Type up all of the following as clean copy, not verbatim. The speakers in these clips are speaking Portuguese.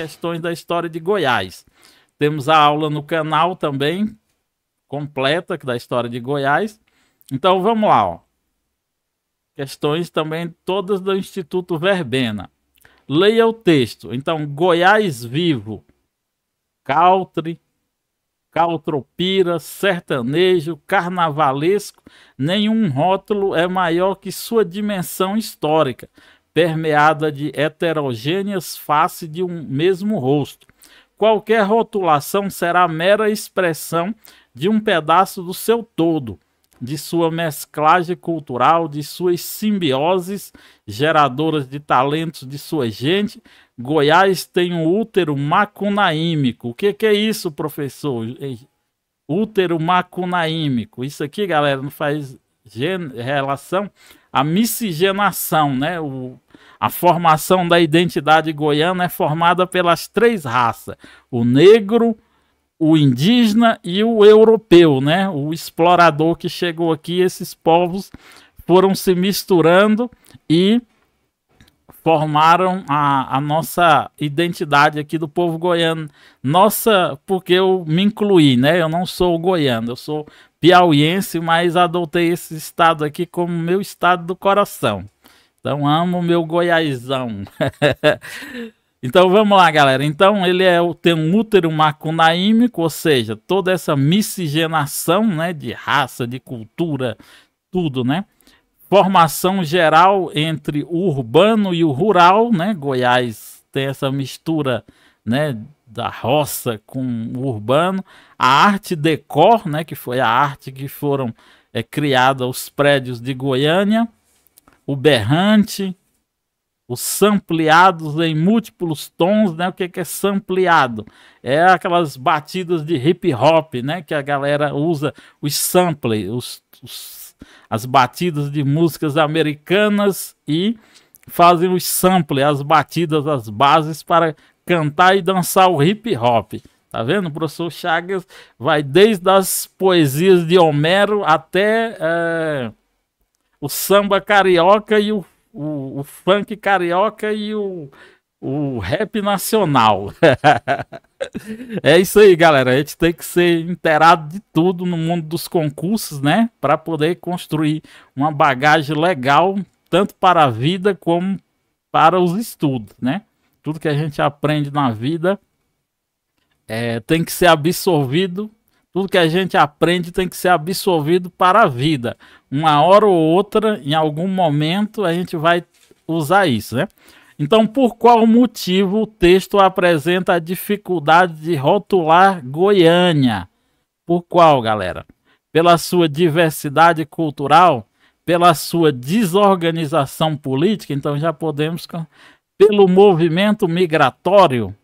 questões da história de Goiás. Temos a aula no canal também, completa da história de Goiás. Então vamos lá, ó. Questões também todas do Instituto Verbena. Leia o texto. Então, Goiás vivo, country, caltropira, sertanejo, carnavalesco, nenhum rótulo é maior que sua dimensão histórica, permeada de heterogêneas faces de um mesmo rosto. Qualquer rotulação será mera expressão de um pedaço do seu todo, de sua mesclagem cultural, de suas simbioses geradoras de talentos de sua gente. Goiás tem um útero macunaímico. O que é isso, professor? Útero macunaímico. Isso aqui, galera, não faz relação à miscigenação, né? A formação da identidade goiana é formada pelas três raças: o negro, o indígena e o europeu, né? O explorador que chegou aqui, esses povos foram se misturando e formaram a nossa identidade aqui do povo goiano. Nossa, porque eu me incluí, né? Eu não sou goiano, eu sou piauiense, mas adotei esse estado aqui como meu estado do coração. Então amo meu Goiásão. Então vamos lá, galera. Então ele tem um útero macunaímico, ou seja, toda essa miscigenação, né, de raça, de cultura, tudo, né? Formação geral entre o urbano e o rural, né? Goiás tem essa mistura, né, da roça com o urbano. A arte decor, né, que foi a arte que foram criadas os prédios de Goiânia. O berrante, os sampleados em múltiplos tons, né? O que é sampleado? É aquelas batidas de hip hop, né? Que a galera usa os samples, as batidas de músicas americanas e fazem os samples, as batidas, as bases para cantar e dançar o hip hop. Tá vendo? O professor Chagas vai desde as poesias de Homero até o samba carioca e o funk carioca e o rap nacional. É isso aí, galera. A gente tem que ser inteirado de tudo no mundo dos concursos, né? Para poder construir uma bagagem legal, tanto para a vida como para os estudos, né? Tudo que a gente aprende na vida tem que ser absorvido. Tudo que a gente aprende tem que ser absorvido para a vida. Uma hora ou outra, em algum momento, a gente vai usar isso, né? Então, por qual motivo o texto apresenta a dificuldade de rotular Goiânia? Por qual, galera? Pela sua diversidade cultural? Pela sua desorganização política? Então, já podemos... Pelo movimento migratório?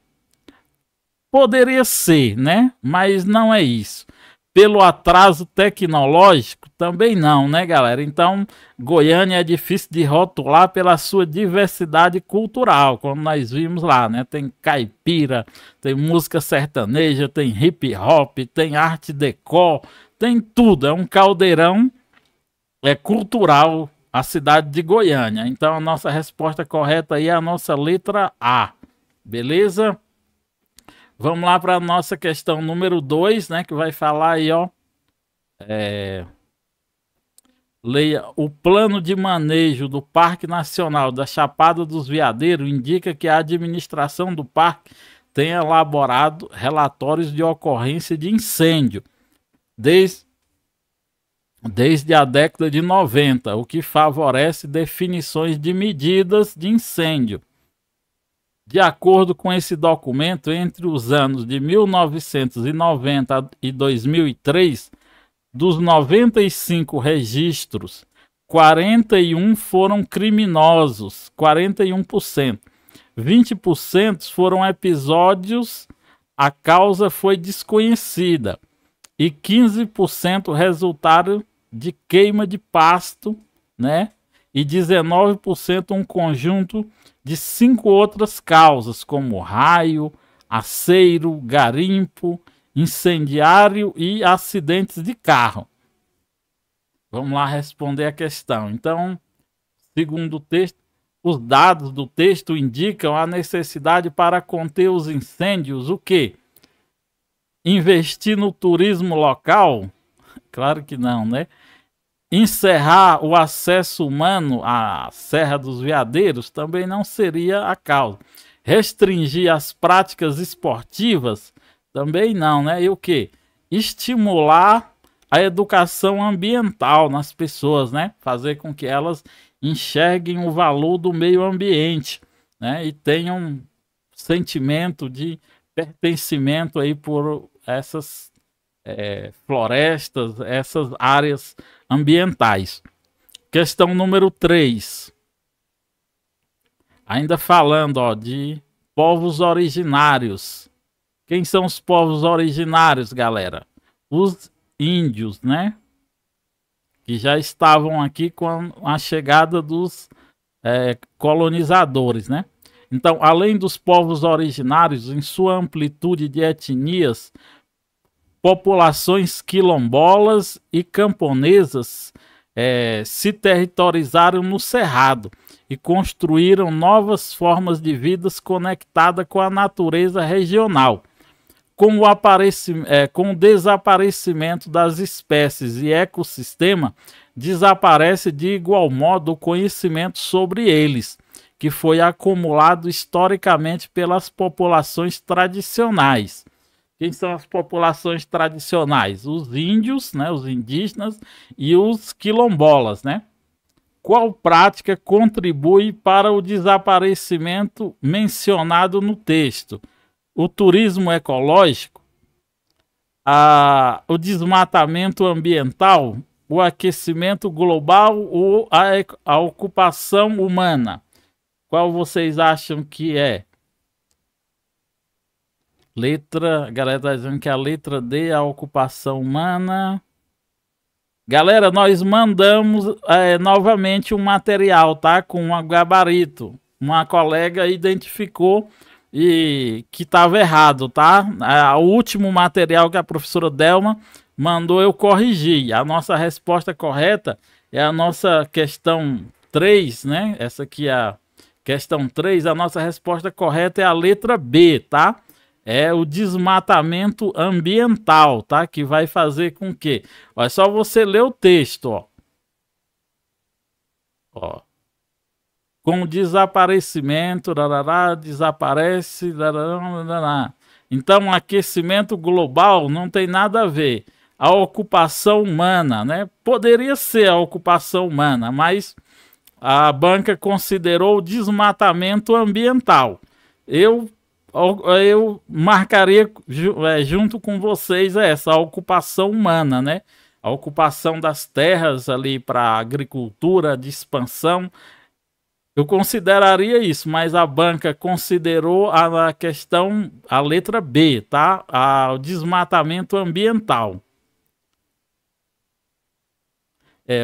Poderia ser, né? Mas não é isso. Pelo atraso tecnológico? Também não, né, galera? Então, Goiânia é difícil de rotular pela sua diversidade cultural, como nós vimos lá, né? Tem caipira, tem música sertaneja, tem hip hop, tem arte decor, tem tudo. É um caldeirão cultural a cidade de Goiânia. Então, a nossa resposta correta aí é a nossa letra A. Beleza? Vamos lá para a nossa questão número 2, né? Que vai falar aí, ó. Leia. O plano de manejo do Parque Nacional da Chapada dos Veadeiros indica que a administração do parque tem elaborado relatórios de ocorrência de incêndio desde a década de 90, o que favorece definições de medidas de incêndio. De acordo com esse documento, entre os anos de 1990 e 2003, dos 95 registros, 41 foram criminosos, 41%. 20% foram episódios, a causa foi desconhecida, e 15% resultaram de queima de pasto, né? E 19% um conjunto de 5 outras causas, como raio, aceiro, garimpo, incendiário e acidentes de carro. Vamos lá responder a questão. Então, segundo o texto, os dados do texto indicam a necessidade para conter os incêndios, o quê? Investir no turismo local? Claro que não, né? Encerrar o acesso humano à Serra dos Veadeiros também não seria a causa. Restringir as práticas esportivas? Também não, né? E o quê? Estimular a educação ambiental nas pessoas, né? Fazer com que elas enxerguem o valor do meio ambiente, né? E tenham um sentimento de pertencimento aí por essas florestas, essas áreas ambientais. Questão número 3. Ainda falando, ó, de povos originários. Quem são os povos originários, galera? Os índios, né? Que já estavam aqui com a chegada dos colonizadores, né? Então, além dos povos originários, em sua amplitude de etnias, populações quilombolas e camponesas se territorizaram no Cerrado e construíram novas formas de vida conectadas com a natureza regional. Com o desaparecimento das espécies e ecossistema, desaparece de igual modo o conhecimento sobre eles, que foi acumulado historicamente pelas populações tradicionais. Quem são as populações tradicionais? Os índios, né, os indígenas e os quilombolas, né? Qual prática contribui para o desaparecimento mencionado no texto? O turismo ecológico, o desmatamento ambiental, o aquecimento global ou a ocupação humana? Qual vocês acham que é? A galera tá dizendo que a letra D é a ocupação humana. Galera, nós mandamos novamente um material, tá? Com um gabarito. Uma colega identificou e que estava errado, tá? O último material que a professora Delma mandou eu corrigir. A nossa resposta correta é a nossa questão 3, né? Essa aqui é a questão 3. A nossa resposta correta é a letra B, tá? É o desmatamento ambiental, tá? Que vai fazer com que... Ó, é só você ler o texto, ó. Ó. Com o desaparecimento, desaparece, Então, aquecimento global não tem nada a ver. A ocupação humana, né? Poderia ser a ocupação humana, mas a banca considerou o desmatamento ambiental. Eu marcaria junto com vocês a ocupação humana, né? A ocupação das terras ali para agricultura de expansão. Eu consideraria isso, mas a banca considerou a questão, a letra B, tá? O desmatamento ambiental.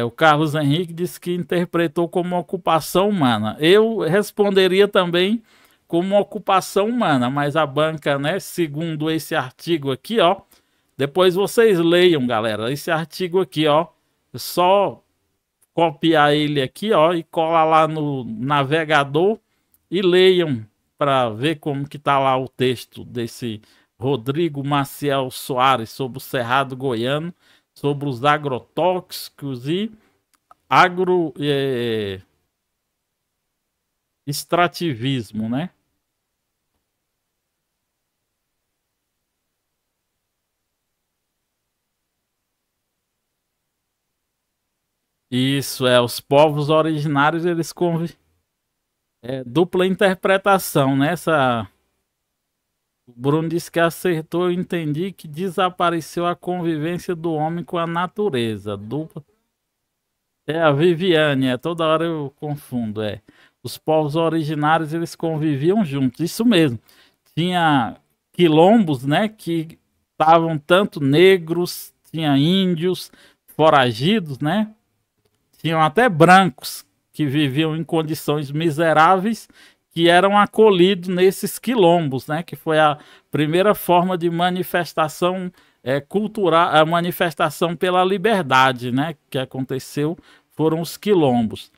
O Carlos Henrique disse que interpretou como ocupação humana. Eu responderia também como ocupação humana, mas a banca, né, segundo esse artigo aqui, ó, depois vocês leiam, galera, esse artigo aqui, ó, só copiar ele aqui, ó, e colar lá no navegador e leiam para ver como que tá lá o texto desse Rodrigo Maciel Soares sobre o Cerrado Goiano, sobre os agrotóxicos e extrativismo, né? Isso, os povos originários, eles dupla interpretação, né? O Bruno disse que acertou, eu entendi que desapareceu a convivência do homem com a natureza. Dupla. A Viviane, toda hora eu confundo, Os povos originários, eles conviviam juntos, isso mesmo. Tinha quilombos, né, que estavam tanto negros, tinha índios, foragidos, né? Tinham até brancos que viviam em condições miseráveis, que eram acolhidos nesses quilombos, né? Que foi a primeira forma de manifestação cultural, a manifestação pela liberdade, né? Que aconteceu foram os quilombos.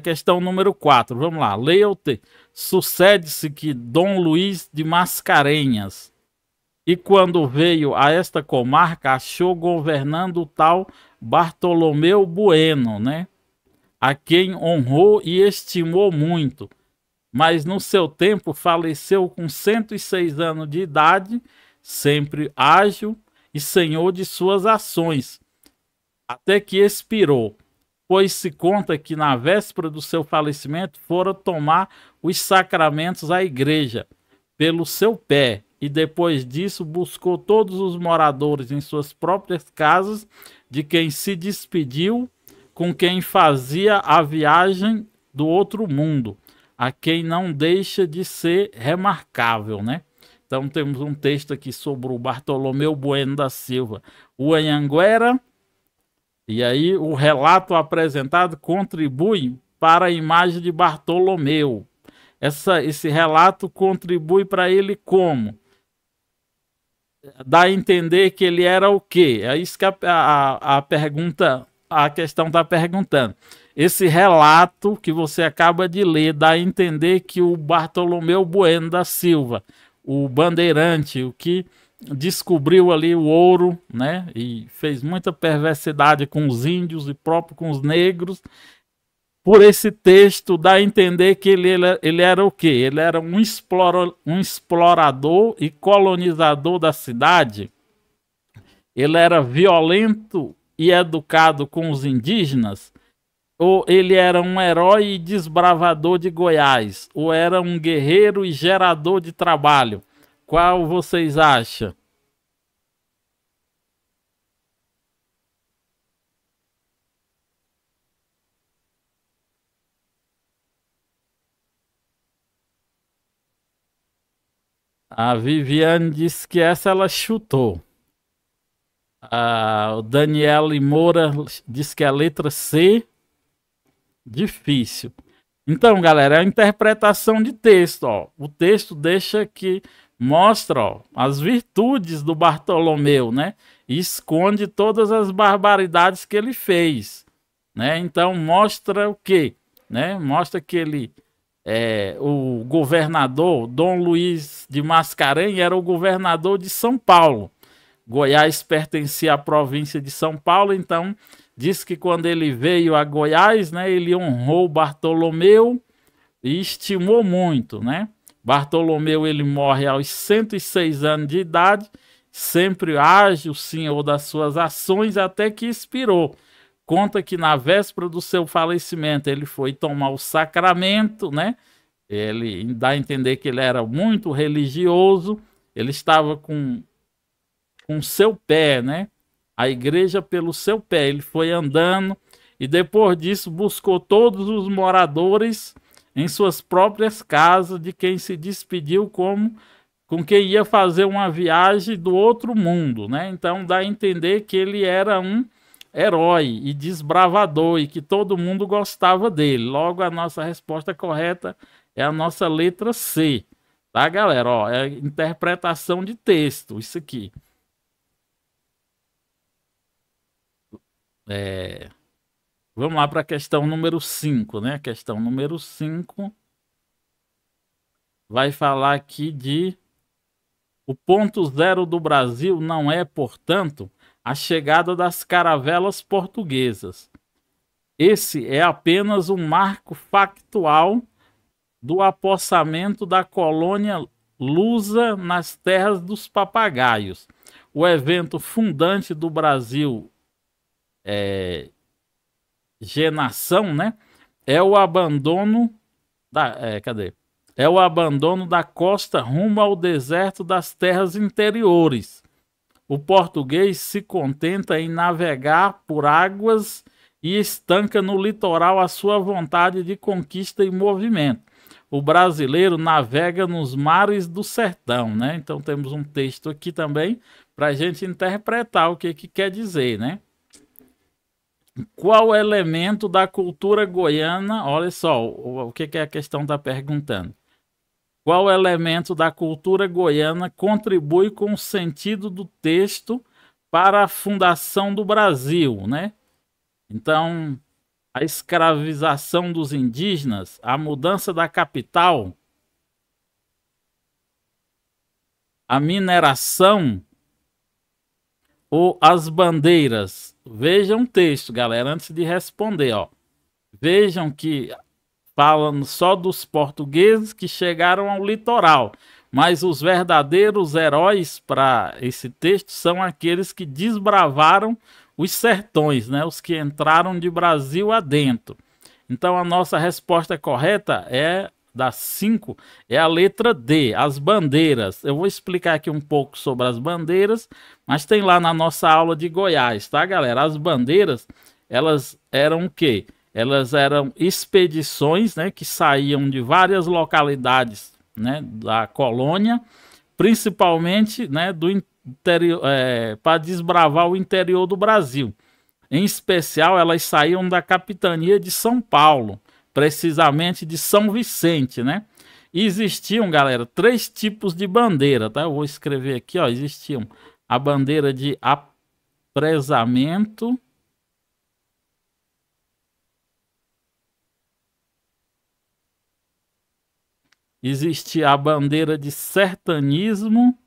Questão número 4. Vamos lá, leia o texto. Sucede-se que Dom Luís de Mascarenhas, e quando veio a esta comarca, achou governando o tal Bartolomeu Bueno, né? A quem honrou e estimou muito, mas no seu tempo faleceu com 106 anos de idade, sempre ágil e senhor de suas ações, até que expirou, pois se conta que na véspera do seu falecimento fora tomar os sacramentos à igreja, pelo seu pé, e depois disso buscou todos os moradores em suas próprias casas, de quem se despediu, com quem fazia a viagem do outro mundo, a quem não deixa de ser remarcável, né? Então temos um texto aqui sobre o Bartolomeu Bueno da Silva, o Anhanguera, e aí o relato apresentado contribui para a imagem de Bartolomeu. Esse relato contribui para ele como? Dá a entender que ele era o quê? É isso que a pergunta, a questão está perguntando. Esse relato que você acaba de ler dá a entender que o Bartolomeu Bueno da Silva, o bandeirante, o que descobriu ali o ouro, né? E fez muita perversidade com os índios e próprio com os negros. Por esse texto dá a entender que ele era o quê? Ele era um explorador e colonizador da cidade. Ele era violento e educado com os indígenas. Ou ele era um herói e desbravador de Goiás. Ou era um guerreiro e gerador de trabalho. Qual vocês acham? A Viviane disse que essa ela chutou. O Daniel Moura disse que é a letra C, difícil. Então, galera, é a interpretação de texto. Ó. O texto deixa que mostra as virtudes do Bartolomeu, né? E esconde todas as barbaridades que ele fez, né? Então mostra o quê? Né? Mostra que ele o governador Dom Luís de Mascarenhas era o governador de São Paulo. Goiás pertencia à província de São Paulo, então diz que quando ele veio a Goiás, né, ele honrou Bartolomeu e estimou muito, né? Bartolomeu ele morre aos 106 anos de idade, sempre ágil, senhor das suas ações, até que expirou. Conta que na véspera do seu falecimento ele foi tomar o sacramento, né? Ele dá a entender que ele era muito religioso, ele estava com seu pé, né? A igreja pelo seu pé, ele foi andando e depois disso buscou todos os moradores em suas próprias casas, de quem se despediu como com quem ia fazer uma viagem do outro mundo, né? Então dá a entender que ele era um herói e desbravador e que todo mundo gostava dele. Logo, a nossa resposta correta é a nossa letra C, tá, galera? Ó, é interpretação de texto, isso aqui. Vamos lá para a questão número 5, né? A questão número 5 vai falar aqui de o ponto zero do Brasil não é, portanto, a chegada das caravelas portuguesas. Esse é apenas um marco factual do apossamento da colônia lusa nas terras dos papagaios. O evento fundante do Brasil, G-nação, né? É o abandono da, É o abandono da costa rumo ao deserto das terras interiores. O português se contenta em navegar por águas e estanca no litoral a sua vontade de conquista e movimento. O brasileiro navega nos mares do sertão, né? Então temos um texto aqui também para a gente interpretar o que quer dizer, né? Qual elemento da cultura goiana, olha só o que a questão está perguntando. Qual elemento da cultura goiana contribui com o sentido do texto para a fundação do Brasil, né? Então, a escravização dos indígenas, a mudança da capital, a mineração ou as bandeiras? Vejam o texto, galera, antes de responder, ó. Vejam que falam só dos portugueses que chegaram ao litoral, mas os verdadeiros heróis para esse texto são aqueles que desbravaram os sertões, né? Os que entraram de Brasil adentro. Então a nossa resposta correta é das 5, é a letra D, as bandeiras. Eu vou explicar aqui um pouco sobre as bandeiras, mas tem lá na nossa aula de Goiás, tá, galera? As bandeiras, elas eram o quê? Elas eram expedições, né, que saíam de várias localidades, né, da colônia, principalmente, né, do interior, para desbravar o interior do Brasil. Em especial, elas saíam da capitania de São Paulo, precisamente de São Vicente, né? E existiam, galera, 3 tipos de bandeira, tá? Eu vou escrever aqui, ó, existiam a bandeira de apresamento, existia a bandeira de sertanismo,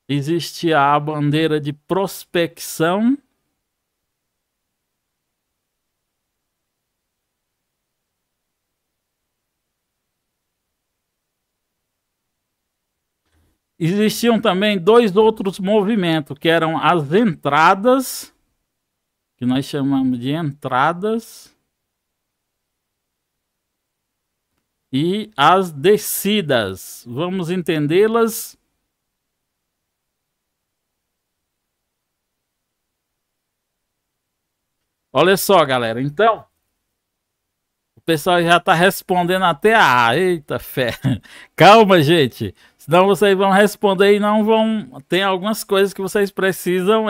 existia a bandeira de prospecção, existiam também 2 outros movimentos, que eram as entradas, que nós chamamos de entradas, e as descidas. Vamos entendê-las. Olha só, galera. Então, o pessoal já está respondendo até a... Eita fé. Calma, gente. Senão vocês vão responder e não vão... Tem algumas coisas que vocês precisam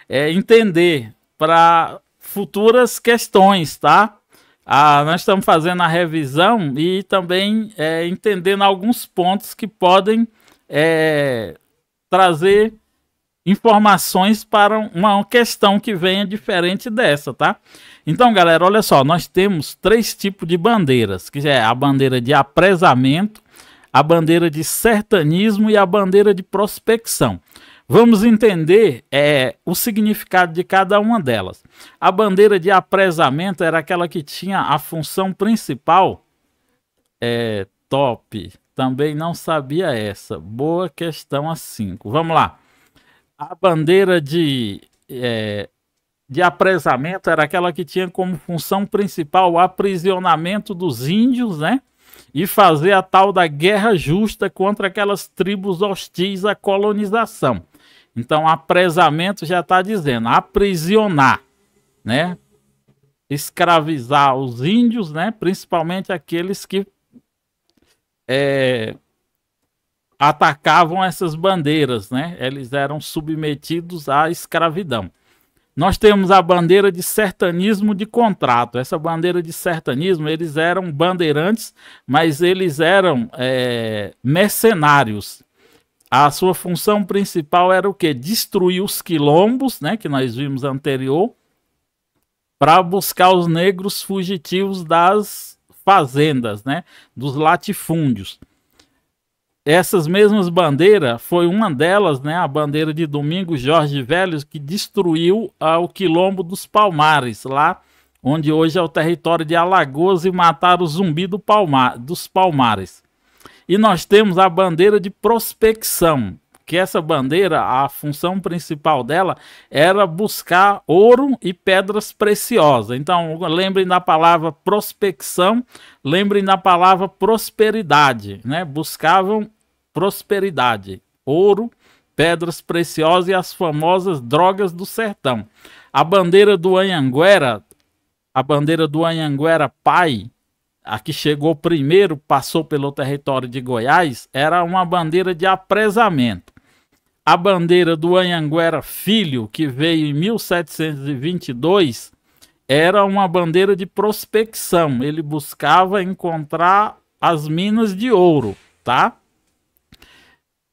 entender para futuras questões, tá? Nós estamos fazendo a revisão e também entendendo alguns pontos que podem trazer informações para uma questão que venha diferente dessa, tá? Então, galera, olha só, nós temos 3 tipos de bandeiras, que é a bandeira de apresamento, a bandeira de sertanismo e a bandeira de prospecção. Vamos entender o significado de cada uma delas. A bandeira de apresamento era aquela que tinha a função principal. Top. Também não sabia essa. Boa questão a 5. Vamos lá. A bandeira de apresamento era aquela que tinha como função principal o aprisionamento dos índios, né? E fazer a tal da guerra justa contra aquelas tribos hostis à colonização. Então, apresamento já está dizendo, aprisionar, né? Escravizar os índios, né? Principalmente aqueles que atacavam essas bandeiras, né? Eles eram submetidos à escravidão. Nós temos a bandeira de sertanismo de contrato. Essa bandeira de sertanismo, eles eram bandeirantes, mas eles eram mercenários. A sua função principal era o quê? Destruir os quilombos, né, que nós vimos anterior, para buscar os negros fugitivos das fazendas, né, dos latifúndios. Essas mesmas bandeiras, foi uma delas, né, a bandeira de Domingos Jorge Velho, que destruiu o quilombo dos Palmares, lá onde hoje é o território de Alagoas, e mataram o Zumbi dos Palmares. E nós temos a bandeira de prospecção, que essa bandeira, a função principal dela era buscar ouro e pedras preciosas. Então, lembrem da palavra prospecção, lembrem da palavra prosperidade, né? Buscavam prosperidade, ouro, pedras preciosas e as famosas drogas do sertão. A bandeira do Anhanguera Pai, a que chegou primeiro, passou pelo território de Goiás, era uma bandeira de apresamento. A bandeira do Anhanguera Filho, que veio em 1722, era uma bandeira de prospecção. Ele buscava encontrar as minas de ouro, tá?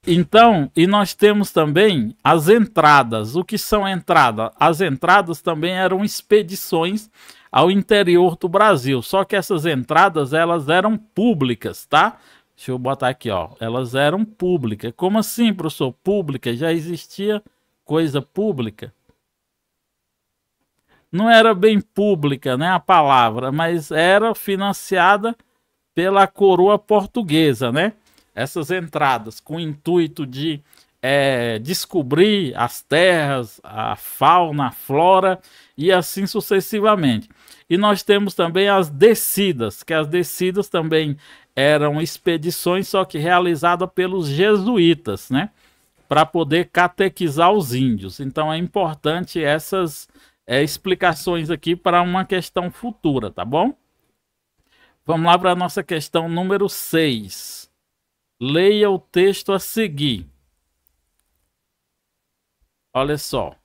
Então, e nós temos também as entradas. O que são entradas? As entradas também eram expedições ao interior do Brasil. Só que essas entradas, elas eram públicas, tá? Deixa eu botar aqui, ó. Elas eram públicas. Como assim, professor? Pública? Já existia coisa pública? Não era bem pública, né, a palavra, mas era financiada pela coroa portuguesa, né? Essas entradas com o intuito de descobrir as terras, a fauna, a flora e assim sucessivamente. E nós temos também as descidas, que as descidas também eram expedições, só que realizadas pelos jesuítas, né? Para poder catequizar os índios. Então é importante essas explicações aqui para uma questão futura, tá bom? Vamos lá para a nossa questão número 6. Leia o texto a seguir. Olha só.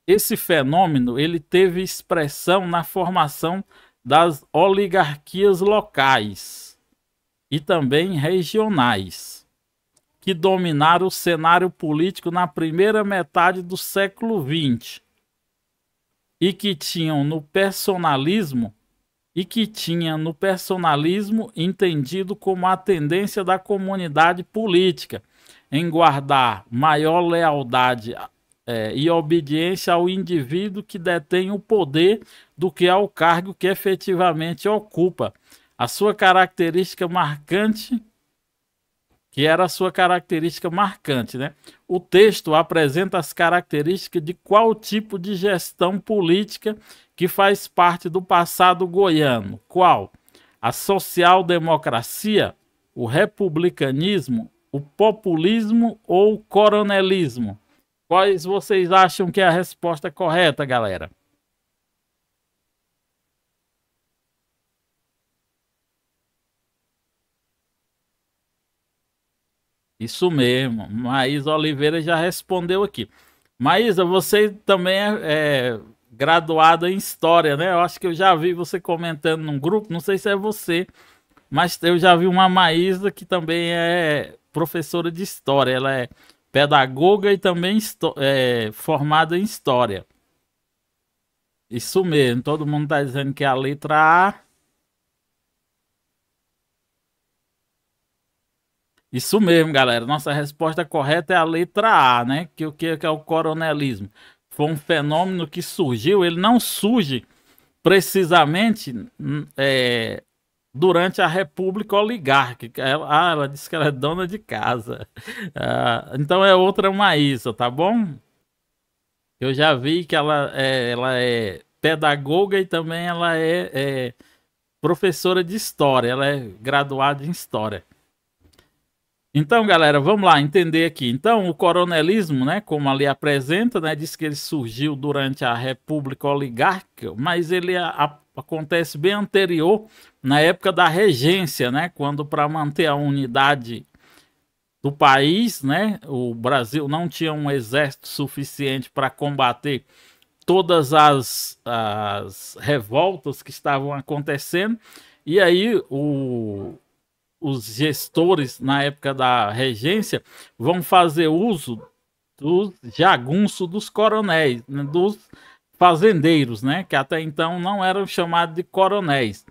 Esse fenômeno ele teve expressão na formação das oligarquias locais e também regionais, que dominaram o cenário político na primeira metade do século XX e que tinham no personalismo entendido como a tendência da comunidade política em guardar maior lealdade e obediência ao indivíduo que detém o poder do que ao cargo que efetivamente ocupa. A sua característica marcante, que era a sua característica marcante, né? O texto apresenta as características de qual tipo de gestão política que faz parte do passado goiano. Qual? A social-democracia, o republicanismo, o populismo ou o coronelismo? Quais vocês acham que é a resposta correta, galera? Isso mesmo. Maísa Oliveira já respondeu aqui. Maísa, você também é graduada em História, né? Eu acho que eu já vi você comentando num grupo, não sei se é você, mas eu já vi uma Maísa que também é professora de História. Ela é pedagoga e também formada em História. Isso mesmo, todo mundo está dizendo que é a letra A. Isso mesmo, galera. Nossa resposta correta é a letra A, né? Que o que é o coronelismo? Foi um fenômeno que surgiu, ele não surge precisamente durante a República Oligárquica. Ela disse que ela é dona de casa. Então é outra Maísa, tá bom? Eu já vi que ela é pedagoga e também ela é professora de História. Ela é graduada em História. Então, galera, vamos lá entender aqui. Então, o coronelismo, né, como ali apresenta, né, diz que ele surgiu durante a República Oligárquica, mas ele acontece bem anterior, na época da regência, né, quando para manter a unidade do país, né, o Brasil não tinha um exército suficiente para combater todas as revoltas que estavam acontecendo, e aí os gestores na época da regência vão fazer uso do jagunço dos coronéis, né, dos fazendeiros, né, que até então não eram chamados de coronéis.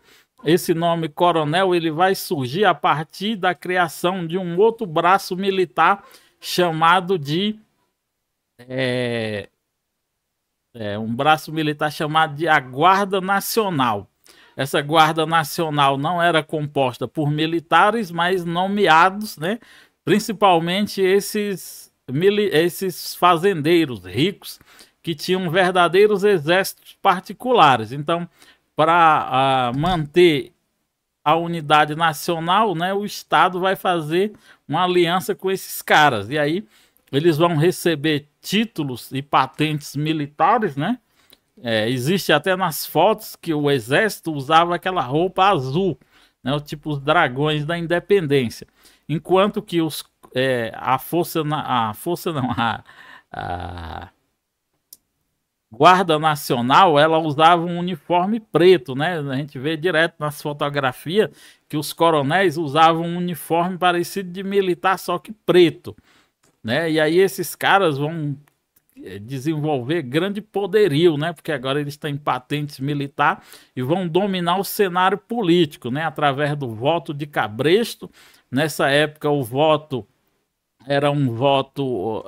Esse nome coronel ele vai surgir a partir da criação de um outro braço militar chamado de um braço militar chamado de a Guarda Nacional. Essa Guarda Nacional não era composta por militares, mas nomeados, né? Principalmente esses fazendeiros ricos que tinham verdadeiros exércitos particulares. Então, para manter a unidade nacional, né, o Estado vai fazer uma aliança com esses caras. E aí eles vão receber títulos e patentes militares, né? Existe até nas fotos que o exército usava aquela roupa azul, né, tipo os dragões da independência. Enquanto que a força não, a Guarda Nacional, ela usava um uniforme preto, né? A gente vê direto nas fotografias que os coronéis usavam um uniforme parecido de militar, só que preto, né? E aí esses caras vão desenvolver grande poderio, né? Porque agora eles têm patentes militar e vão dominar o cenário político, né? Através do voto de cabresto. Nessa época, o voto era um voto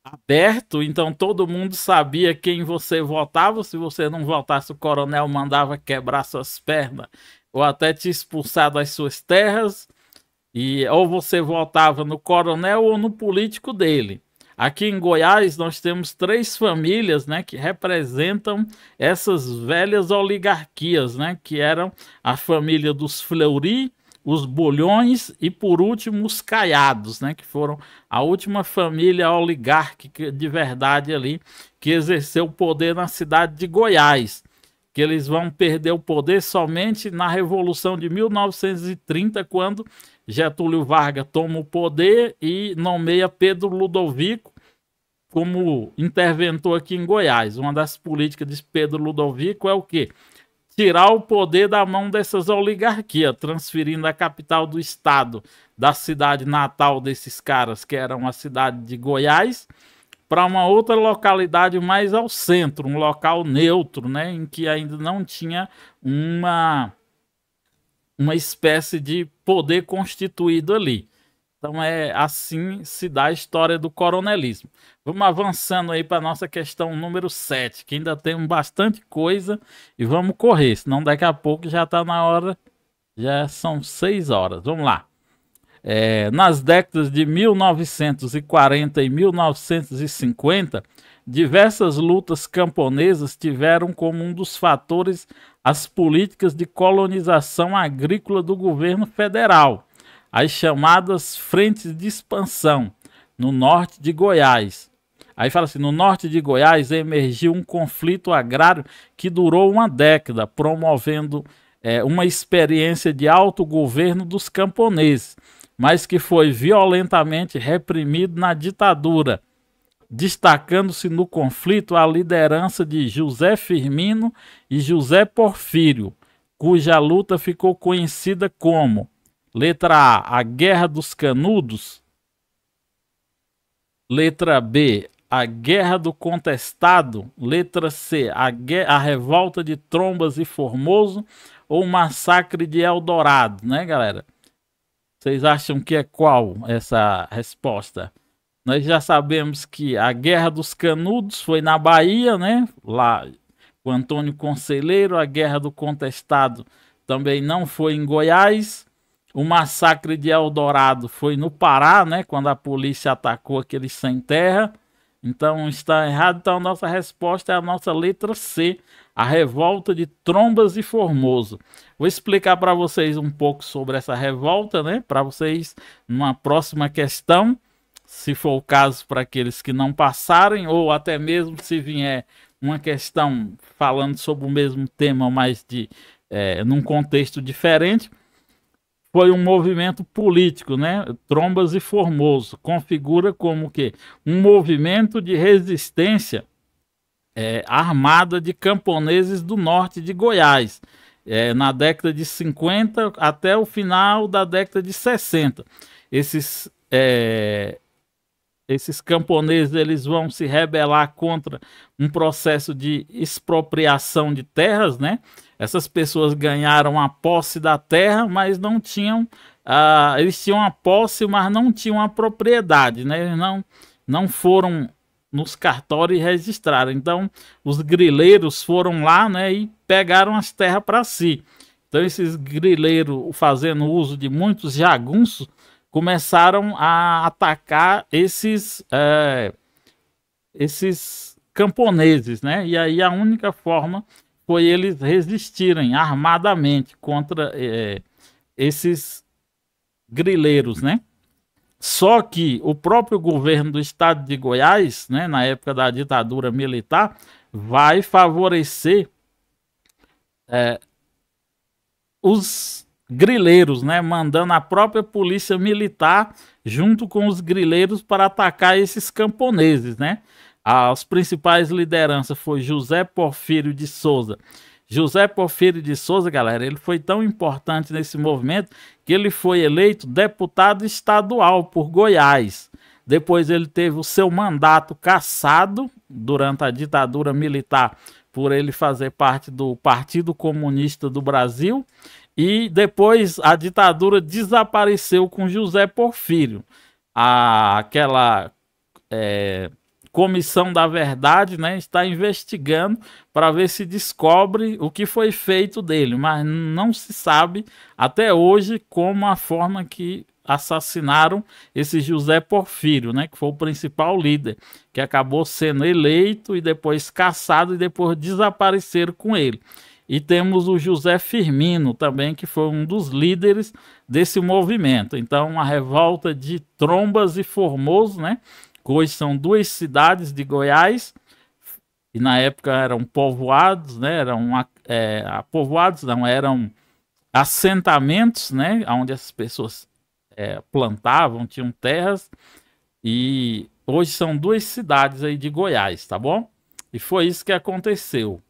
aberto, então todo mundo sabia quem você votava. Se você não votasse, o coronel mandava quebrar suas pernas ou até te expulsar das suas terras. E ou você votava no coronel ou no político dele. Aqui em Goiás nós temos três famílias, né, que representam essas velhas oligarquias, né, que eram a família dos Fleury, os Bulhões e por último os Caiados, né, que foram a última família oligárquica de verdade ali que exerceu poder na cidade de Goiás, que eles vão perder o poder somente na Revolução de 1930, quando Getúlio Vargas toma o poder e nomeia Pedro Ludovico como interventor aqui em Goiás. Uma das políticas de Pedro Ludovico é o quê? Tirar o poder da mão dessas oligarquias, transferindo a capital do estado da cidade natal desses caras, que era uma cidade de Goiás, para uma outra localidade mais ao centro, um local neutro, né, em que ainda não tinha uma espécie de poder constituído ali. Então é assim se dá a história do coronelismo. Vamos avançando aí para a nossa questão número 7, que ainda tem bastante coisa e vamos correr, senão daqui a pouco já está na hora, já são 6 horas. Vamos lá. Nas décadas de 1940 e 1950, diversas lutas camponesas tiveram como um dos fatores as políticas de colonização agrícola do governo federal, as chamadas frentes de expansão, no norte de Goiás. Aí fala assim, no norte de Goiás emergiu um conflito agrário que durou uma década, promovendo uma experiência de autogoverno dos camponeses, mas que foi violentamente reprimido na ditadura, destacando-se no conflito a liderança de José Firmino e José Porfírio, cuja luta ficou conhecida como: letra A, a Guerra dos Canudos; letra B, a Guerra do Contestado; letra C, a Revolta de Trombas e Formoso; ou o Massacre de Eldorado, né, galera? Vocês acham que é qual essa resposta? Nós já sabemos que a Guerra dos Canudos foi na Bahia, né? Lá com Antônio Conselheiro. A Guerra do Contestado também não foi em Goiás. O Massacre de Eldorado foi no Pará, né? Quando a polícia atacou aqueles sem terra. Então está errado. Então a nossa resposta é a nossa letra C, a Revolta de Trombas e Formoso. Vou explicar para vocês um pouco sobre essa revolta, né? Para vocês, numa próxima questão, se for o caso para aqueles que não passarem, ou até mesmo se vier uma questão falando sobre o mesmo tema, mas num contexto diferente. Foi um movimento político, né? Trombas e Formoso configura como que um movimento de resistência armada de camponeses do norte de Goiás, na década de 50 até o final da década de 60. Esses camponeses eles vão se rebelar contra um processo de expropriação de terras, né? Essas pessoas ganharam a posse da terra, mas não tinham, eles tinham a posse, mas não tinham a propriedade, né? Eles não foram nos cartórios e registraram. Então, os grileiros foram lá, né, e pegaram as terras para si. Então, esses grileiros, fazendo uso de muitos jagunços, começaram a atacar esses camponeses, né? E aí a única forma foi eles resistirem armadamente contra esses grileiros, né? Só que o próprio governo do estado de Goiás, né, na época da ditadura militar, vai favorecer os grileiros, né, mandando a própria polícia militar junto com os grileiros para atacar esses camponeses, né? As principais lideranças foi José Porfírio de Souza. José Porfírio de Souza, galera, ele foi tão importante nesse movimento que ele foi eleito deputado estadual por Goiás. Depois ele teve o seu mandato cassado durante a ditadura militar por ele fazer parte do Partido Comunista do Brasil. E depois a ditadura desapareceu com José Porfírio. Aquela Comissão da Verdade, né, está investigando para ver se descobre o que foi feito dele, mas não se sabe até hoje como a forma que assassinaram esse José Porfírio, né, que foi o principal líder, que acabou sendo eleito e depois cassado e depois desapareceram com ele. E temos o José Firmino também, que foi um dos líderes desse movimento. Então, a revolta de Trombas e Formoso, né, que hoje são duas cidades de Goiás, e na época eram povoados, né, povoados não, eram assentamentos, né, onde as pessoas plantavam, tinham terras, e hoje são duas cidades aí de Goiás, tá bom? E foi isso que aconteceu.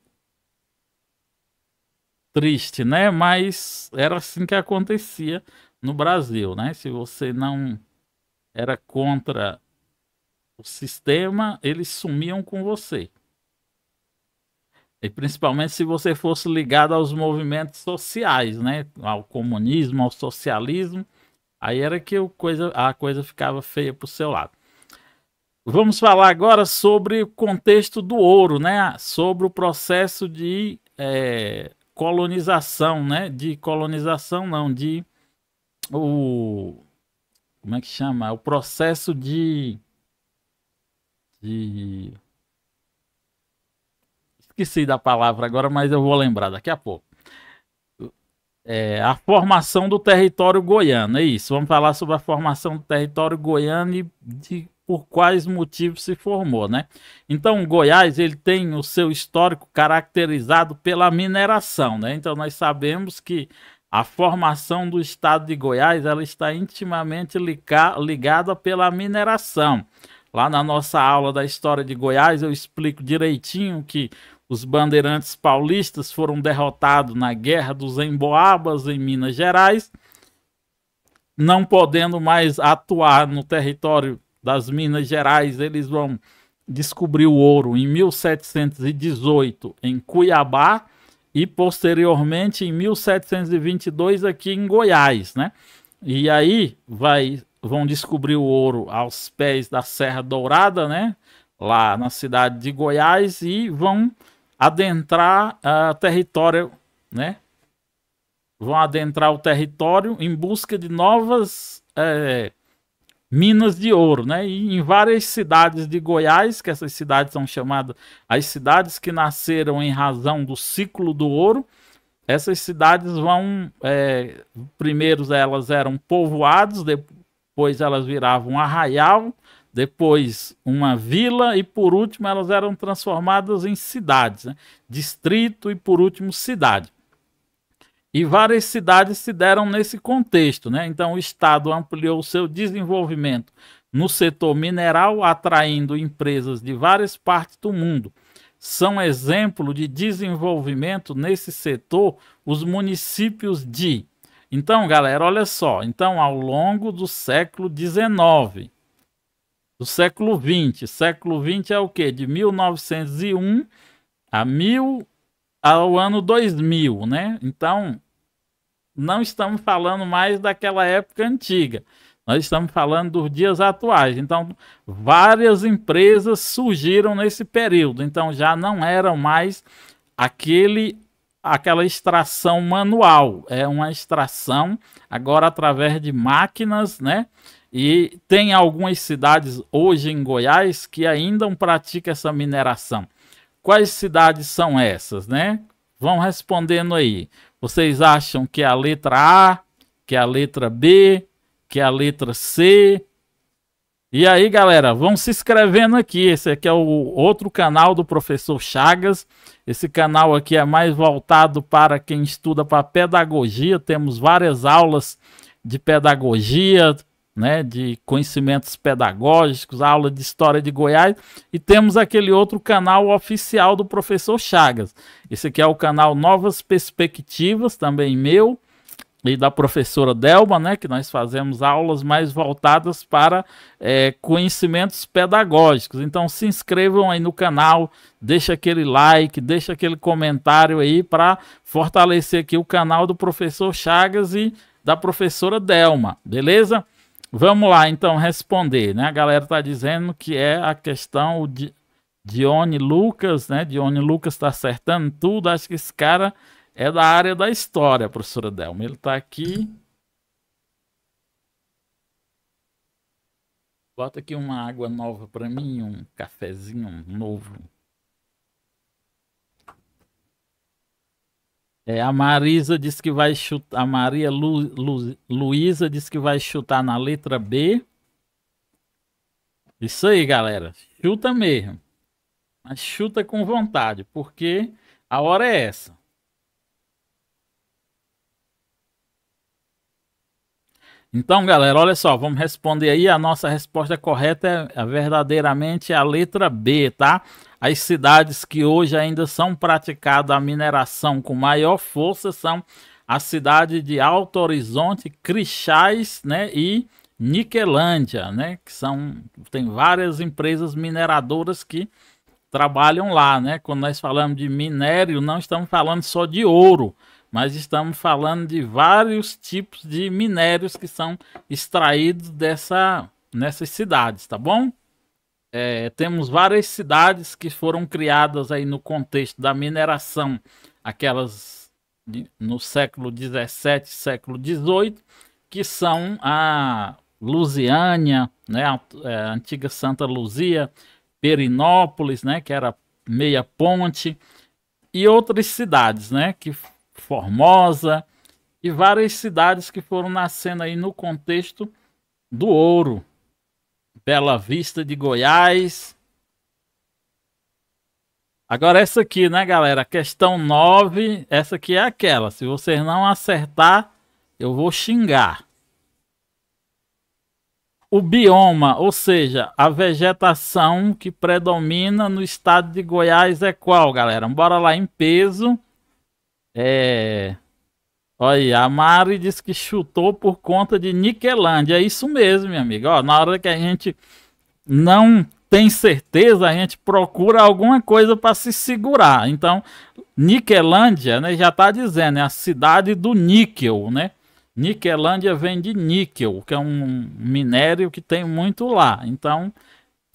Triste, né? Mas era assim que acontecia no Brasil, né? Se você não era contra o sistema, eles sumiam com você. E principalmente se você fosse ligado aos movimentos sociais, né? Ao comunismo, ao socialismo, aí era que a coisa ficava feia pro seu lado. Vamos falar agora sobre o contexto do ouro, né? Sobre o processo de colonização, né? De colonização não, como é que chama? O processo esqueci da palavra agora, mas eu vou lembrar daqui a pouco. A formação do território goiano, é isso. Vamos falar sobre a formação do território goiano e por quais motivos se formou, né? Então, Goiás, ele tem o seu histórico caracterizado pela mineração, né? Então, nós sabemos que a formação do estado de Goiás, ela está intimamente ligada pela mineração. Lá na nossa aula da história de Goiás, eu explico direitinho que os bandeirantes paulistas foram derrotados na Guerra dos Emboabas, em Minas Gerais, não podendo mais atuar no território das Minas Gerais. Eles vão descobrir o ouro em 1718 em Cuiabá e posteriormente em 1722 aqui em Goiás, né? E aí vão descobrir o ouro aos pés da Serra Dourada, né? Lá na cidade de Goiás, e vão adentrar território, né? Vão adentrar o território em busca de novas minas de ouro, né? E em várias cidades de Goiás, que essas cidades são chamadas as cidades que nasceram em razão do ciclo do ouro, essas cidades vão, primeiro elas eram povoados, depois elas viravam um arraial, depois uma vila e por último elas eram transformadas em cidades, né? Distrito e por último cidade. E várias cidades se deram nesse contexto, né? Então o Estado ampliou seu desenvolvimento no setor mineral, atraindo empresas de várias partes do mundo. São exemplo de desenvolvimento nesse setor os municípios de... Então, galera, olha só. Então, ao longo do século XIX, do século XX. Século XX é o quê? De 1901 ao ano 2000, né? Então, não estamos falando mais daquela época antiga. Nós estamos falando dos dias atuais. Então, várias empresas surgiram nesse período. Então, já não eram mais aquela extração manual. É uma extração agora através de máquinas, né? E tem algumas cidades hoje em Goiás que ainda praticam essa mineração. Quais cidades são essas, né? Vão respondendo aí. Vocês acham que é a letra A, que é a letra B, que é a letra C? E aí, galera, vão se inscrevendo aqui. Esse aqui é o outro canal do Professor Chagas. Esse canal aqui é mais voltado para quem estuda para pedagogia. Temos várias aulas de pedagogia, né, de conhecimentos pedagógicos, aula de história de Goiás, e temos aquele outro canal oficial do professor Chagas. Esse aqui é o canal Novas Perspectivas, também meu, e da professora Delma, né, que nós fazemos aulas mais voltadas para conhecimentos pedagógicos. Então se inscrevam aí no canal, deixa aquele like, deixa aquele comentário aí para fortalecer aqui o canal do professor Chagas e da professora Delma, beleza? Vamos lá então responder, né? A galera tá dizendo que é a questão de Dione Lucas, né? Dione Lucas tá acertando tudo, acho que esse cara é da área da história, professora Delma. Ele tá aqui. Bota aqui uma água nova para mim, um cafezinho novo. A Marisa disse que vai chutar. A Maria Luísa disse que vai chutar na letra B. Isso aí, galera. Chuta mesmo. Mas chuta com vontade, porque a hora é essa. Então, galera, olha só, vamos responder aí. A nossa resposta correta é verdadeiramente a letra B, tá? As cidades que hoje ainda são praticada a mineração com maior força são a cidade de Alto Horizonte, Crixás, né, e Niquelândia, né, que tem várias empresas mineradoras que trabalham lá, né? Quando nós falamos de minério, não estamos falando só de ouro, mas estamos falando de vários tipos de minérios que são extraídos nessas cidades, tá bom? Temos várias cidades que foram criadas aí no contexto da mineração, aquelas no século 17, século 18, que são a Lusiânia, né, a antiga Santa Luzia, Perinópolis, né, que era Meia Ponte, e outras cidades, né, que Formosa, e várias cidades que foram nascendo aí no contexto do ouro. Bela Vista de Goiás. Agora essa aqui, né, galera? Questão 9, essa aqui é aquela. Se vocês não acertar, eu vou xingar. O bioma, ou seja, a vegetação que predomina no estado de Goiás é qual, galera? Bora lá em peso. Olha, a Mari disse que chutou por conta de Niquelândia. É isso mesmo, minha amiga. Ó, na hora que a gente não tem certeza, a gente procura alguma coisa para se segurar. Então, Niquelândia, né, já está dizendo, é a cidade do níquel, né? Niquelândia vem de níquel, que é um minério que tem muito lá. Então,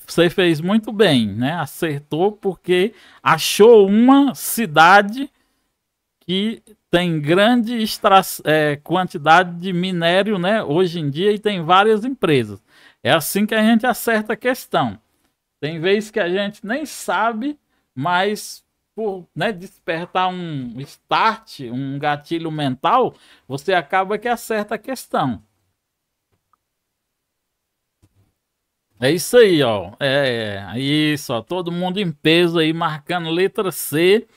você fez muito bem, né? Acertou porque achou uma cidade que tem grande quantidade de minério, né, hoje em dia, e tem várias empresas. É assim que a gente acerta a questão. Tem vezes que a gente nem sabe, mas por, né, despertar um start, um gatilho mental, você acaba que acerta a questão. É isso aí, ó. Isso, ó. Todo mundo em peso aí, marcando letra C.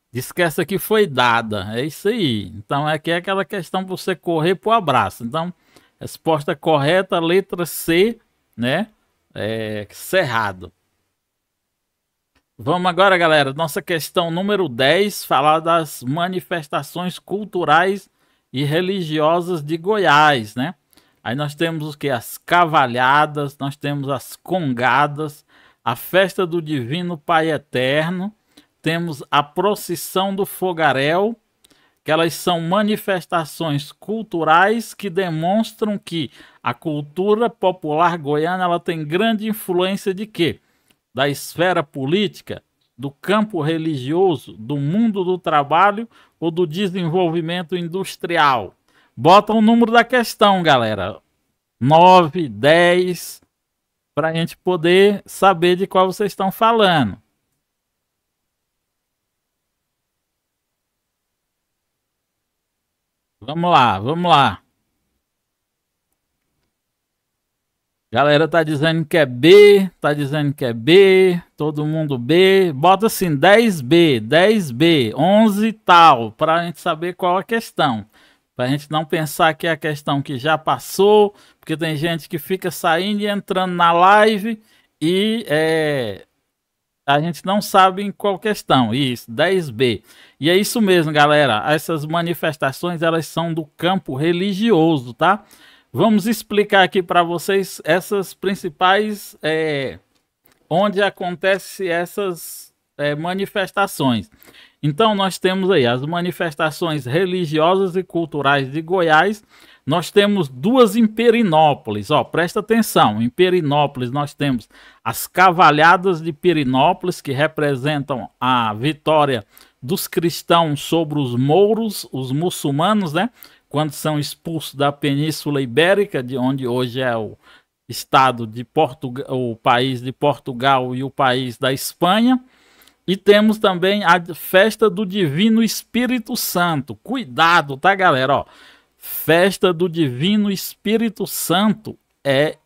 Diz que essa aqui foi dada. É isso aí. Então aqui é aquela questão para você correr pro abraço. Então, resposta correta, letra C, né? Cerrado. Vamos agora, galera. Nossa questão número 10, falar das manifestações culturais e religiosas de Goiás, né? Aí nós temos o que? As cavalhadas, nós temos as congadas, a festa do Divino Pai Eterno, temos a procissão do fogaréu, que elas são manifestações culturais que demonstram que a cultura popular goiana ela tem grande influência de quê? Da esfera política, do campo religioso, do mundo do trabalho ou do desenvolvimento industrial. Bota o número da questão, galera. 9, 10, para a gente poder saber de qual vocês estão falando. Vamos lá, vamos lá. Galera tá dizendo que é B, tá dizendo que é B, todo mundo B. Bota assim 10B, 10B, 11 tal, para a gente saber qual a questão. para a gente não pensar que é a questão que já passou, porque tem gente que fica saindo e entrando na live e a gente não sabe em qual questão. Isso, 10B. E é isso mesmo, galera. Essas manifestações, elas são do campo religioso, tá? Vamos explicar aqui para vocês essas principais, onde acontecem essas manifestações. Então, nós temos aí as manifestações religiosas e culturais de Goiás. Nós temos duas em Perinópolis. Ó, presta atenção. Em Perinópolis, nós temos as Cavalhadas de Perinópolis, que representam a vitória dos cristãos sobre os mouros, os muçulmanos, né? Quando são expulsos da Península Ibérica, de onde hoje é o estado de Portugal, o país de Portugal e o país da Espanha. E temos também a festa do Divino Espírito Santo. Cuidado, tá, galera? Ó, festa do Divino Espírito Santo é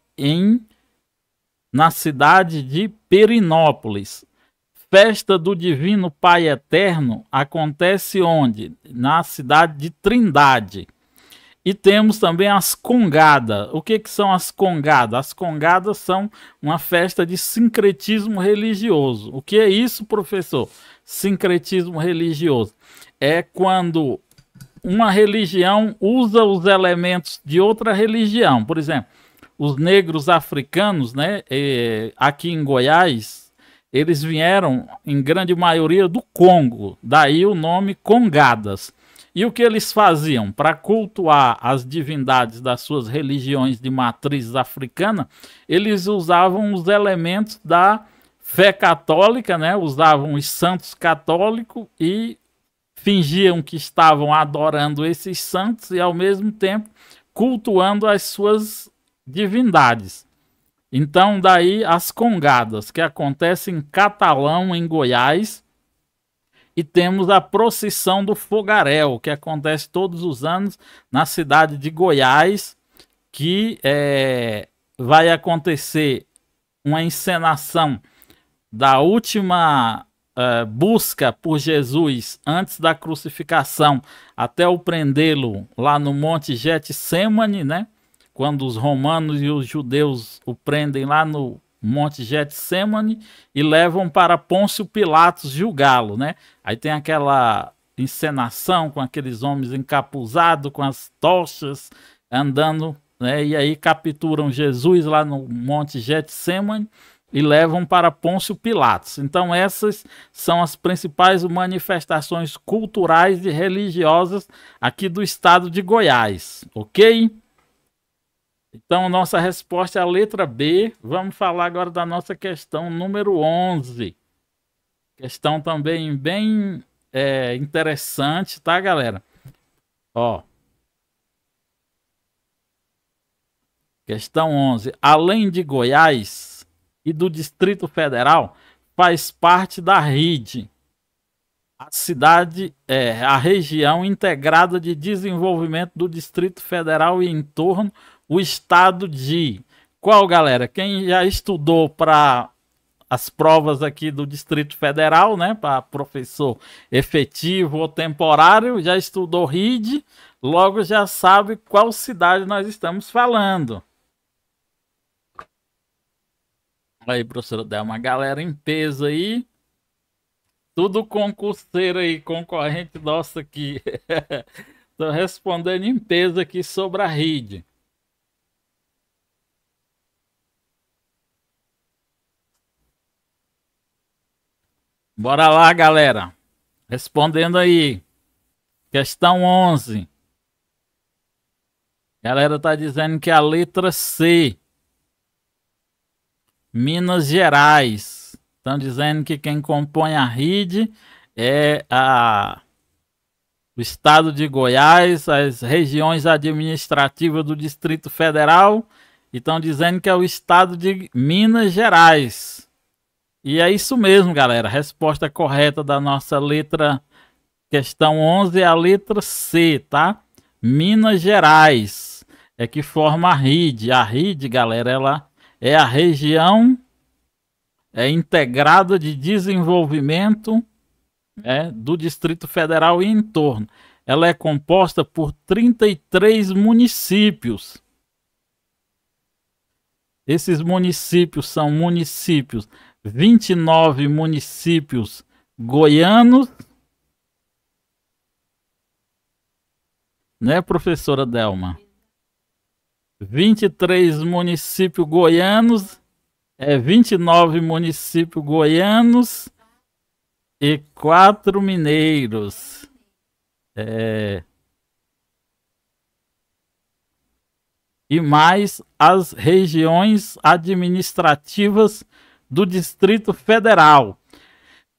na cidade de Perinópolis. Festa do Divino Pai Eterno acontece onde? Na cidade de Trindade. E temos também as congadas. O que são as congadas? As congadas são uma festa de sincretismo religioso. O que é isso, professor? Sincretismo religioso é quando uma religião usa os elementos de outra religião. Por exemplo, os negros africanos, né, aqui em Goiás, eles vieram em grande maioria do Congo. Daí o nome congadas. E o que eles faziam? Para cultuar as divindades das suas religiões de matriz africana, eles usavam os elementos da fé católica, né? Usavam os santos católicos e fingiam que estavam adorando esses santos e, ao mesmo tempo, cultuando as suas divindades. Então, daí as congadas, que acontecem em Catalão, em Goiás. E temos a procissão do fogaréu, que acontece todos os anos na cidade de Goiás, que vai acontecer uma encenação da última busca por Jesus antes da crucificação, até o prendê-lo lá no Monte Getsêmani, né? Quando os romanos e os judeus o prendem lá no Monte Getsêmani e levam para Pôncio Pilatos julgá-lo, né? Aí tem aquela encenação com aqueles homens encapuzados, com as tochas, andando, né? E aí capturam Jesus lá no Monte Getsêmani e levam para Pôncio Pilatos. Então essas são as principais manifestações culturais e religiosas aqui do estado de Goiás, ok? Então, nossa resposta é a letra B. Vamos falar agora da nossa questão número 11. Questão também bem interessante, tá, galera? Ó. Questão 11. Além de Goiás e do Distrito Federal, faz parte da RID. A cidade a região integrada de desenvolvimento do Distrito Federal e em torno o estado de... Qual, galera? Quem já estudou para as provas aqui do Distrito Federal, né? Para professor efetivo ou temporário, já estudou RID, logo já sabe qual cidade nós estamos falando. Aí, professora, dá uma galera em peso aí. Tudo concurseiro aí, concorrente nosso aqui. Estou respondendo em peso aqui sobre a RID. Bora lá, galera. Respondendo aí. Questão 11. Galera tá dizendo que a letra C. Minas Gerais. Estão dizendo que quem compõe a RID é o estado de Goiás, as regiões administrativas do Distrito Federal. E estão dizendo que é o estado de Minas Gerais. E é isso mesmo, galera. A resposta correta da nossa letra, questão 11, é a letra C, tá? Minas Gerais é que forma a RID. A RID, galera, ela é a região integrada de desenvolvimento do Distrito Federal e em torno. ela é composta por 33 municípios. Esses municípios são 29 municípios goianos, né, professora Delma? 23 municípios goianos, 29 municípios goianos e 4 mineiros. E mais as regiões administrativas do Distrito Federal.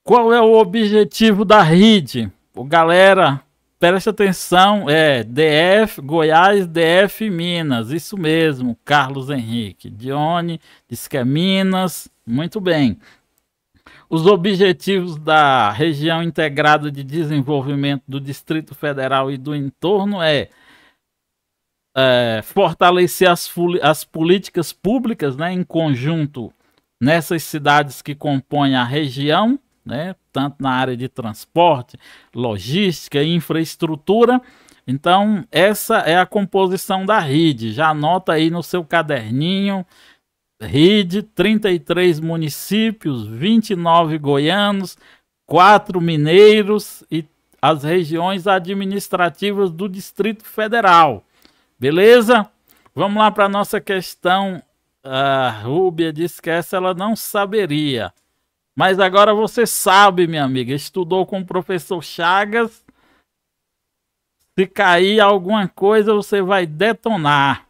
Qual é o objetivo da RID? Galera, preste atenção, DF, Goiás, DF Minas, isso mesmo, Carlos Henrique. Dione diz que é Minas, muito bem. Os objetivos da Região Integrada de Desenvolvimento do Distrito Federal e do entorno fortalecer as políticas públicas, né, em conjunto nessas cidades que compõem a região, né, tanto na área de transporte, logística e infraestrutura. Então, essa é a composição da RID. Já anota aí no seu caderninho. RID, 33 municípios, 29 goianos, 4 mineiros e as regiões administrativas do Distrito Federal. Beleza? Vamos lá para a nossa questão. A Rúbia disse que essa ela não saberia. Mas agora você sabe, minha amiga. Estudou com o professor Chagas. Se cair alguma coisa, você vai detonar.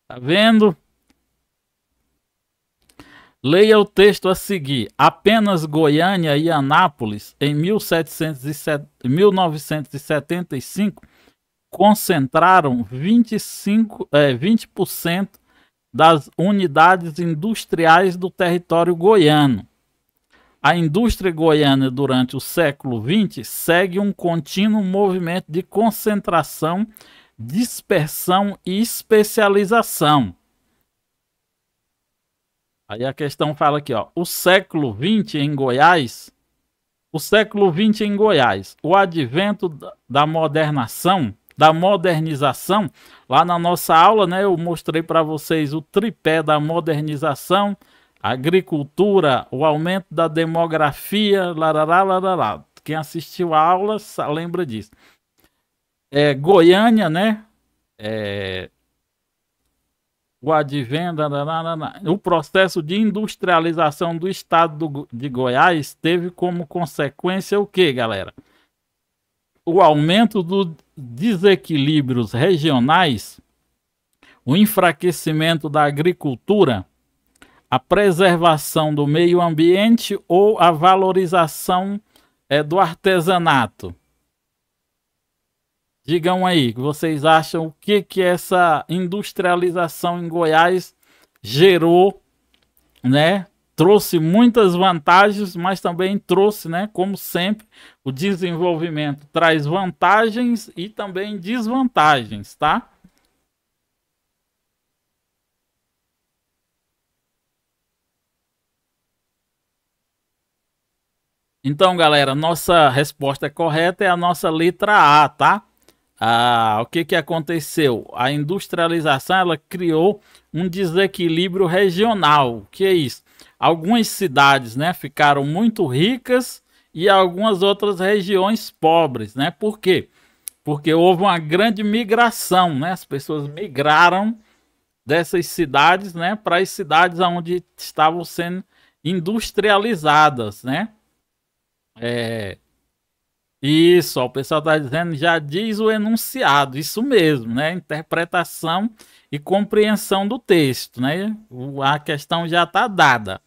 Tá vendo? Leia o texto a seguir. Apenas Goiânia e Anápolis, em 1975, concentraram 20% das unidades industriais do território goiano. A indústria goiana durante o século XX segue um contínuo movimento de concentração, dispersão e especialização. Aí a questão fala aqui, ó, o século XX em Goiás, o advento da modernização, lá na nossa aula, né, eu mostrei para vocês o tripé da modernização, agricultura, o aumento da demografia, larará. Quem assistiu a aula lembra disso. Goiânia, né, o advento, o processo de industrialização do estado de Goiás teve como consequência o que, galera? O aumento dos desequilíbrios regionais, o enfraquecimento da agricultura, a preservação do meio ambiente ou a valorização do artesanato. Digam aí, vocês acham o que essa industrialização em Goiás gerou, né? Trouxe muitas vantagens, mas também trouxe, né, como sempre, o desenvolvimento traz vantagens e também desvantagens, tá? Então, galera, nossa resposta correta é a nossa letra A, tá? O que aconteceu? A industrialização ela criou um desequilíbrio regional. O que é isso? Algumas cidades, né, ficaram muito ricas e algumas outras regiões pobres, né? Por quê? Porque houve uma grande migração, né? As pessoas migraram dessas cidades, né, para as cidades onde estavam sendo industrializadas, né? Isso, ó, o pessoal está dizendo, já diz o enunciado, isso mesmo, né? Interpretação e compreensão do texto, né? A questão já está dada,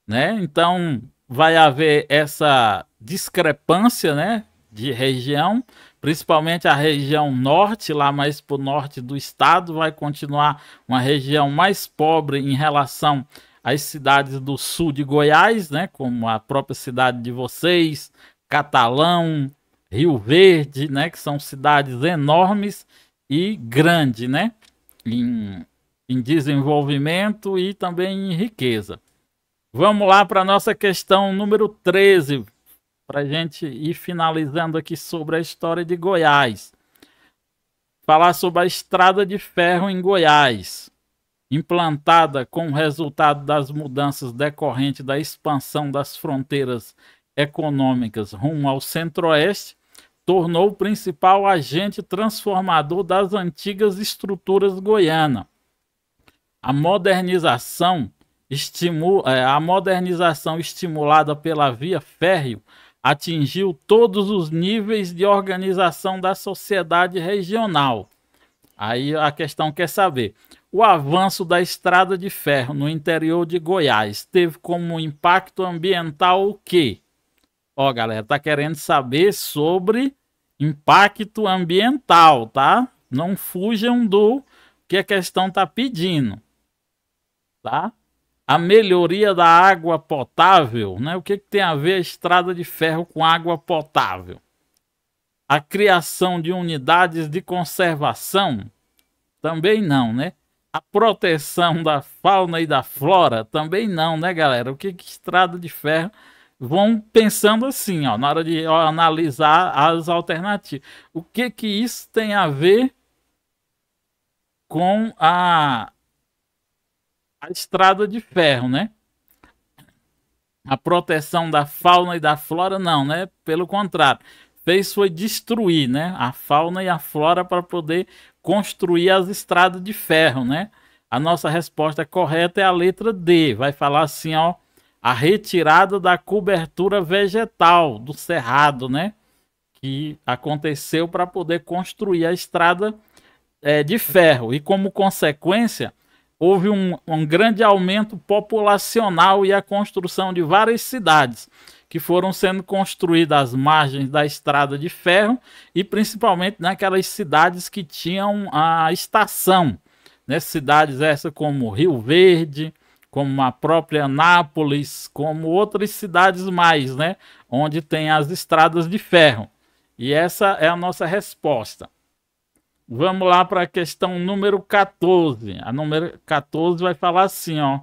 né? Então, vai haver essa discrepância, né, de região, principalmente a região norte, lá mais para o norte do estado, vai continuar uma região mais pobre em relação às cidades do sul de Goiás, né, como a própria cidade de vocês, Catalão, Rio Verde, né, que são cidades enormes e grandes, né, em desenvolvimento e também em riqueza. Vamos lá para a nossa questão número 13, para a gente ir finalizando aqui sobre a história de Goiás. Falar sobre a estrada de ferro em Goiás, implantada com o resultado das mudanças decorrentes da expansão das fronteiras econômicas rumo ao centro-oeste, tornou o principal agente transformador das antigas estruturas goianas. A modernização estimulada pela via férrea atingiu todos os níveis de organização da sociedade regional. Aí a questão quer saber: o avanço da estrada de ferro no interior de Goiás teve como impacto ambiental o quê? Ó, galera, tá querendo saber sobre impacto ambiental, tá? Não fujam do que a questão tá pedindo, tá? A melhoria da água potável, né? O que tem a ver a estrada de ferro com água potável? A criação de unidades de conservação? Também não, né? A proteção da fauna e da flora? Também não, né, galera? O que estrada de ferro? Vão pensando assim, ó, na hora de analisar as alternativas. O que isso tem a ver com a estrada de ferro, né? A proteção da fauna e da flora, não, né? Pelo contrário, foi destruir, né? A fauna e a flora para poder construir as estradas de ferro, né? A nossa resposta correta é a letra D. Vai falar assim, ó, a retirada da cobertura vegetal do cerrado, né? Que aconteceu para poder construir a estrada de ferro. E como consequência, houve um grande aumento populacional e a construção de várias cidades que foram sendo construídas às margens da estrada de ferro e principalmente naquelas cidades que tinham a estação, né? Cidades essas como Rio Verde, como a própria Nápoles, como outras cidades mais, né? Onde tem as estradas de ferro. E essa é a nossa resposta. Vamos lá para a questão número 14. A número 14 vai falar assim, ó.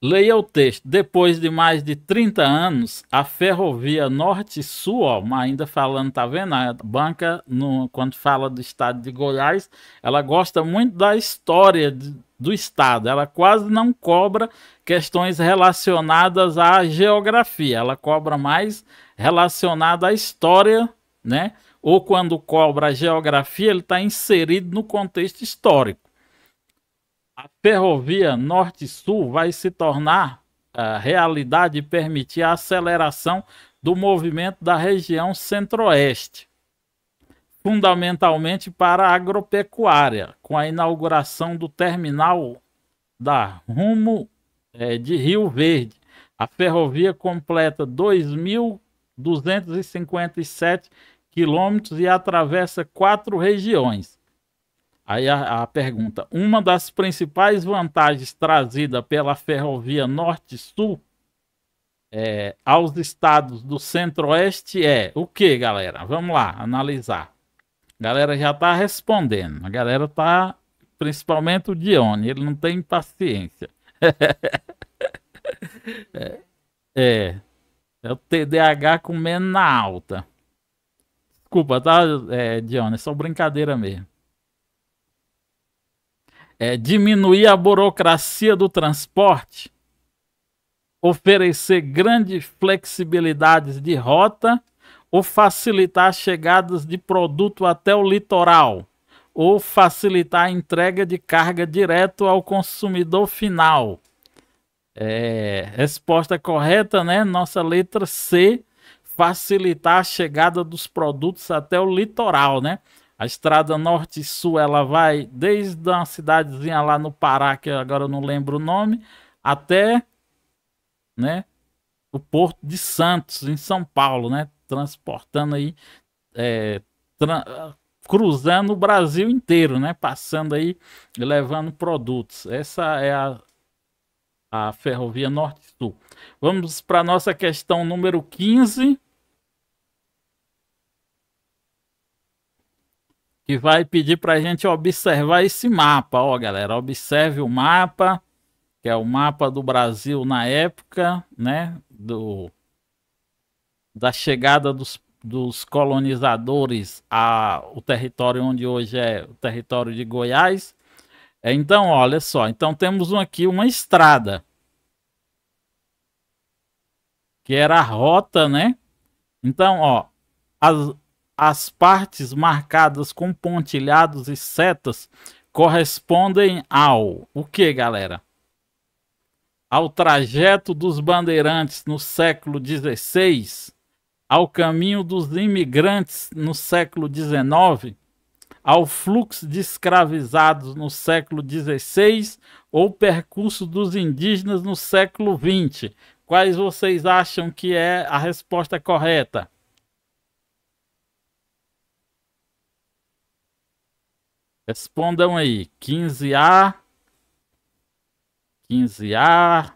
Leia o texto. Depois de mais de 30 anos, a ferrovia Norte-Sul, ó, ainda falando, tá vendo? A banca, quando fala do estado de Goiás, ela gosta muito da história do estado. Ela quase não cobra questões relacionadas à geografia. Ela cobra mais relacionada à história, né? Ou quando cobra a geografia, ele está inserido no contexto histórico. A ferrovia Norte-Sul vai se tornar realidade e permitir a aceleração do movimento da região Centro-Oeste, fundamentalmente para a agropecuária, com a inauguração do terminal da Rumo de Rio Verde. A ferrovia completa 2.257 quilômetros e atravessa 4 regiões. Aí a pergunta: uma das principais vantagens trazidas pela ferrovia Norte-Sul aos estados do Centro-Oeste é o que, galera? Vamos lá, analisar. A galera já está respondendo. A galera está, principalmente o Dione, ele não tem paciência. É o TDAH comendo na alta. Desculpa, tá, Dione? É só brincadeira mesmo. Diminuir a burocracia do transporte, oferecer grandes flexibilidades de rota, ou facilitar chegadas de produto até o litoral, ou facilitar a entrega de carga direto ao consumidor final. Resposta correta, né? Nossa letra C, facilitar a chegada dos produtos até o litoral, né? A estrada norte e sul, ela vai desde uma cidadezinha lá no Pará, que agora eu não lembro o nome, até, né, o Porto de Santos, em São Paulo, né? Transportando aí, cruzando o Brasil inteiro, né? Passando aí e levando produtos. Essa é a ferrovia norte-sul. Vamos para a nossa questão número 15. Que vai pedir para a gente observar esse mapa. Ó, galera, observe o mapa que é o mapa do Brasil na época, né, da chegada dos colonizadores ao território onde hoje é o território de Goiás. Então, olha só, então temos aqui uma estrada, que era a rota, né? Então, ó, as partes marcadas com pontilhados e setas correspondem ao o que, galera? Ao trajeto dos bandeirantes no século XVI, ao caminho dos imigrantes no século XIX, ao fluxo de escravizados no século XVI ou percurso dos indígenas no século XX. Quais vocês acham que é a resposta correta? Respondam aí. 15A, 15A.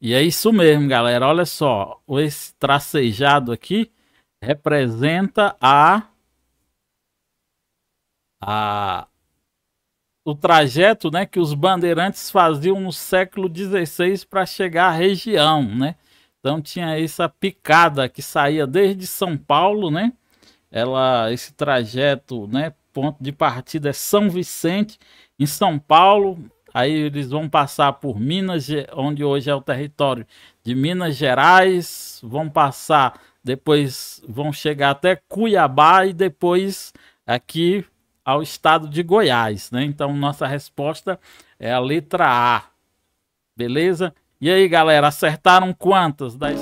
E é isso mesmo, galera. Olha só, esse tracejado aqui representa o trajeto, né, que os bandeirantes faziam no século XVI para chegar à região, né? Então tinha essa picada que saía desde São Paulo, né? Esse trajeto, né, ponto de partida é São Vicente, em São Paulo. Aí eles vão passar por Minas, onde hoje é o território de Minas Gerais, vão passar, depois vão chegar até Cuiabá e depois aqui ao estado de Goiás, né? Então nossa resposta é a letra A, beleza? E aí, galera, acertaram quantas das